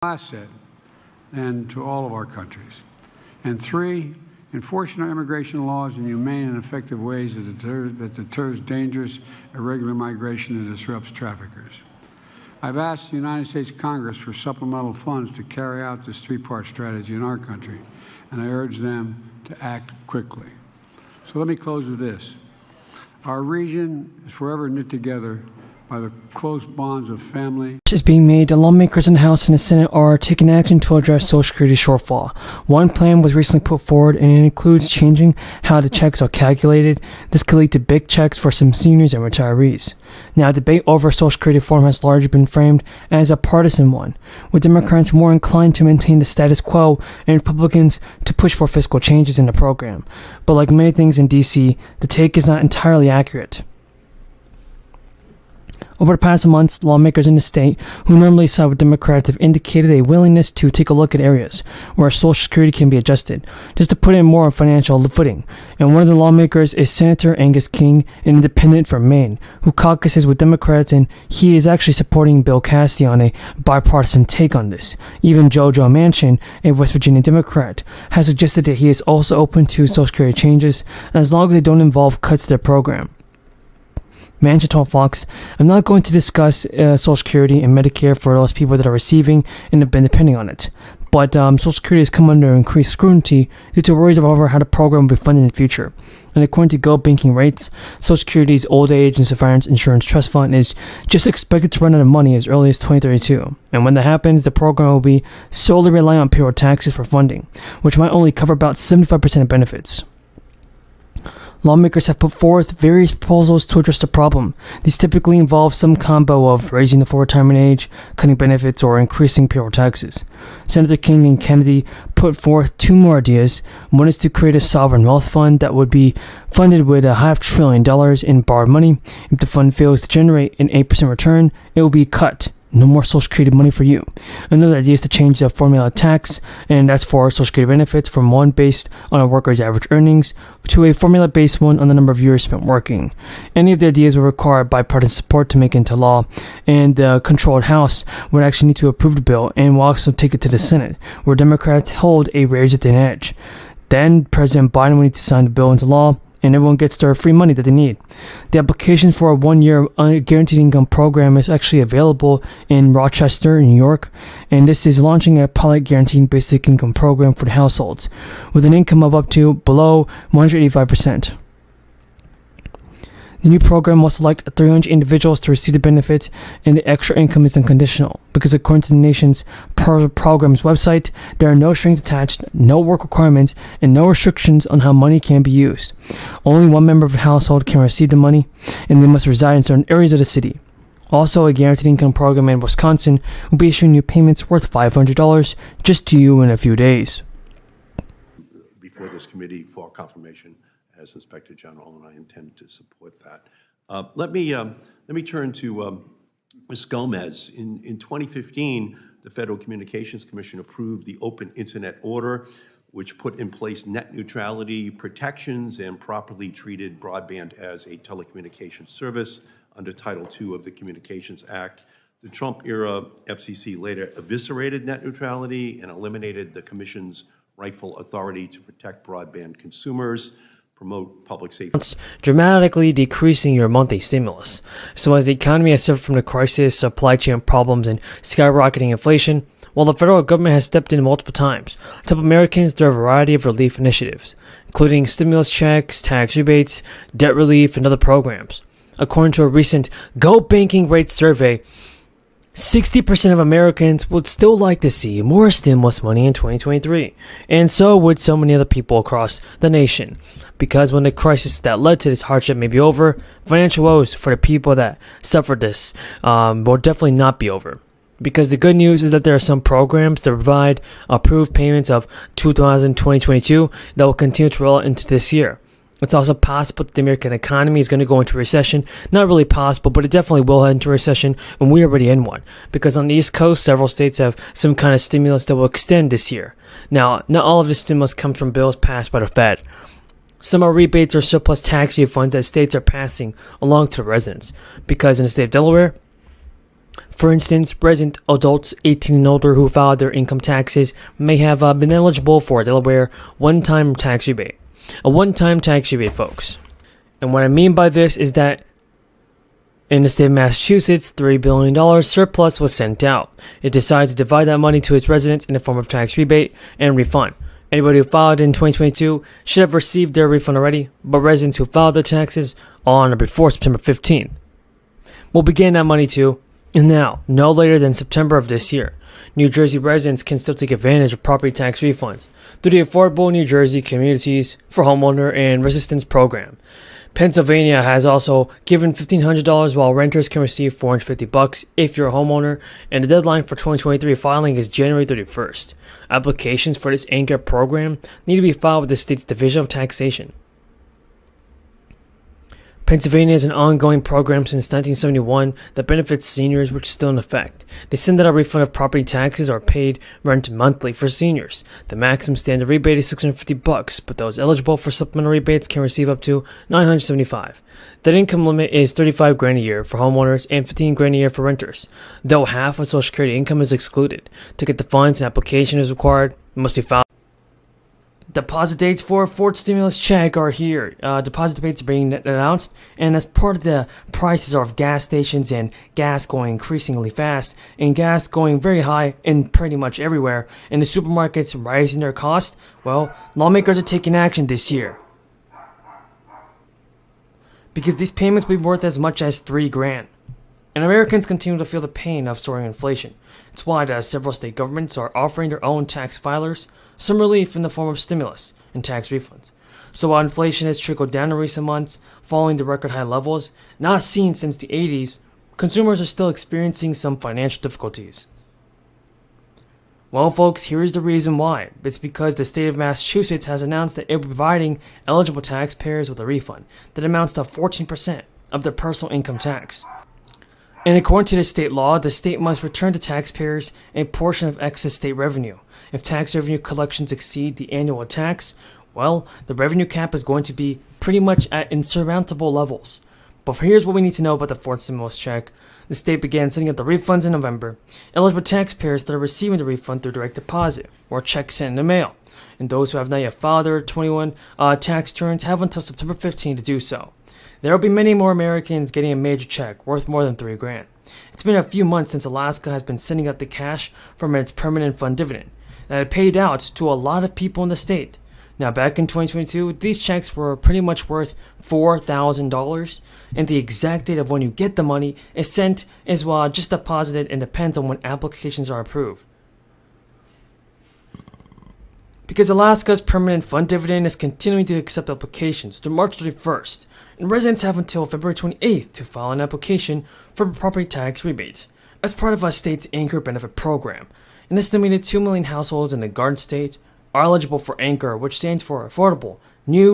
asset and to all of our countries. And three, enforcing our immigration laws in humane and effective ways that deters dangerous, irregular migration and disrupts traffickers. I've asked the United States Congress for supplemental funds to carry out this three-part strategy in our country, and I urge them to act quickly. So let me close with this. Our region is forever knit together by the close bonds of family. Is being made. The lawmakers in the House and the Senate are taking action to address Social Security shortfall. One plan was recently put forward, and it includes changing how the checks are calculated. This could lead to big checks for some seniors and retirees. Now, debate over Social Security reform has largely been framed as a partisan one, with Democrats more inclined to maintain the status quo and Republicans to push for fiscal changes in the program. But like many things in D.C., the take is not entirely accurate. Over the past months, lawmakers in the state who normally side with Democrats have indicated a willingness to take a look at areas where Social Security can be adjusted, just to put it more on financial footing. And one of the lawmakers is Senator Angus King, an independent from Maine, who caucuses with Democrats, and he is actually supporting Bill Cassidy on a bipartisan take on this. Even Joe Manchin, a West Virginia Democrat, has suggested that he is also open to Social Security changes as long as they don't involve cuts to their program. Manchin told Fox, "I'm not going to discuss Social Security and Medicare for those people that are receiving and have been depending on it. But Social Security has come under increased scrutiny due to worries over how the program will be funded in the future. And according to Go Banking Rates, Social Security's Old Age and Survivors Insurance Trust Fund is just expected to run out of money as early as 2032. And when that happens, the program will be solely reliant on payroll taxes for funding, which might only cover about 75% of benefits." Lawmakers have put forth various proposals to address the problem. These typically involve some combo of raising the full retirement age, cutting benefits, or increasing payroll taxes. Senator King and Kennedy put forth two more ideas. One is to create a sovereign wealth fund that would be funded with $500 billion in borrowed money. If the fund fails to generate an 8% return, it will be cut. No more Social Security money for you. Another idea is to change the formula tax, and that's for Social Security benefits, from one based on a worker's average earnings to a formula-based one on the number of years spent working. Any of the ideas will require bipartisan support to make it into law, and the controlled House would actually need to approve the bill and will also take it to the Senate, where Democrats hold a razor-thin edge. Then President Biden will need to sign the bill into law, and everyone gets their free money that they need. The application for a one-year guaranteed income program is actually available in Rochester, New York, and this is launching a pilot guaranteed basic income program for the households with an income of up to below 185%. The new program will select 300 individuals to receive the benefits, and the extra income is unconditional because according to the nation's program's website, there are no strings attached, no work requirements, and no restrictions on how money can be used. Only one member of the household can receive the money, and they must reside in certain areas of the city. Also, a guaranteed income program in Wisconsin will be issuing new payments worth $500 just to you in a few days. Before this committee for confirmation as Inspector General, and I intend to support that. Let me turn to Ms. Gomez. In 2015, the Federal Communications Commission approved the Open Internet Order, which put in place net neutrality protections and properly treated broadband as a telecommunications service under Title II of the Communications Act. The Trump-era FCC later eviscerated net neutrality and eliminated the Commission's rightful authority to protect broadband consumers, promote public safety, dramatically decreasing your monthly stimulus. So as the economy has suffered from the crisis, supply chain problems, and skyrocketing inflation, while the federal government has stepped in multiple times to help Americans through a variety of relief initiatives, including stimulus checks, tax rebates, debt relief, and other programs. According to a recent Go Banking Rates survey, 60% of Americans would still like to see more stimulus money in 2023, and so would so many other people across the nation. Because when the crisis that led to this hardship may be over, financial woes for the people that suffered this will definitely not be over. Because the good news is that there are some programs that provide approved payments of 2022 that will continue to roll into this year. It's also possible that the American economy is going to go into recession. Not really possible, but it definitely will head into recession, and we're already in one. Because on the East Coast, several states have some kind of stimulus that will extend this year. Now, not all of this stimulus comes from bills passed by the Fed. Some are rebates or surplus tax refunds that states are passing along to the residents. Because in the state of Delaware, For instance, resident adults 18 and older who filed their income taxes may have been eligible for a Delaware one-time tax rebate. A one-time tax rebate, folks. And what I mean by this is that in the state of Massachusetts, $3 billion surplus was sent out. It decided to divide that money to its residents in the form of tax rebate and refund. Anybody who filed in 2022 should have received their refund already, but residents who filed their taxes on or before September 15th will begin that money too. And now, no later than September of this year, New Jersey residents can still take advantage of property tax refunds through the Affordable New Jersey Communities for Homeowner and Resistance Program. Pennsylvania has also given $1,500 while renters can receive $450 if you're a homeowner, and the deadline for 2023 filing is January 31st. Applications for this anchor program need to be filed with the state's Division of Taxation. Pennsylvania has an ongoing program since 1971 that benefits seniors, which is still in effect. They send out a refund of property taxes or paid rent monthly for seniors. The maximum standard rebate is $650, but those eligible for supplemental rebates can receive up to $975. That income limit is $35,000 a year for homeowners and $15,000 a year for renters, though half of Social Security income is excluded. To get the funds, an application is required. It must be filed. Deposit dates for fourth stimulus check are here. Deposit dates are being announced, and as part of the prices of gas stations and gas going increasingly fast, and gas going very high in pretty much everywhere, and the supermarkets rising their cost, well, lawmakers are taking action this year. Because these payments will be worth as much as $3,000. And Americans continue to feel the pain of soaring inflation. It's why several state governments are offering their own tax filers some relief in the form of stimulus and tax refunds. So while inflation has trickled down in recent months, falling to record high levels not seen since the 80s, consumers are still experiencing some financial difficulties. Well, folks, here's the reason why. It's because the state of Massachusetts has announced that it will be providing eligible taxpayers with a refund that amounts to 14% of their personal income tax. And according to the state law, the state must return to taxpayers a portion of excess state revenue. If tax revenue collections exceed the annual tax, well, the revenue cap is going to be pretty much at insurmountable levels. But here's what we need to know about the fourth stimulus check. The state began sending out the refunds in November. Eligible taxpayers that are receiving the refund through direct deposit or check sent in the mail, and those who have not yet filed their 21 tax returns have until September 15 to do so. There will be many more Americans getting a major check worth more than $3,000. It's been a few months since Alaska has been sending out the cash from its permanent fund dividend that had paid out to a lot of people in the state. Now, back in 2022, these checks were pretty much worth $4,000, and the exact date of when you get the money is sent is just deposited and depends on when applications are approved. Because Alaska's permanent fund dividend is continuing to accept applications through March 31st, and residents have until February 28th to file an application for property tax rebates as part of our state's Anchor benefit program. An estimated 2 million households in the Garden State are eligible for Anchor, which stands for Affordable New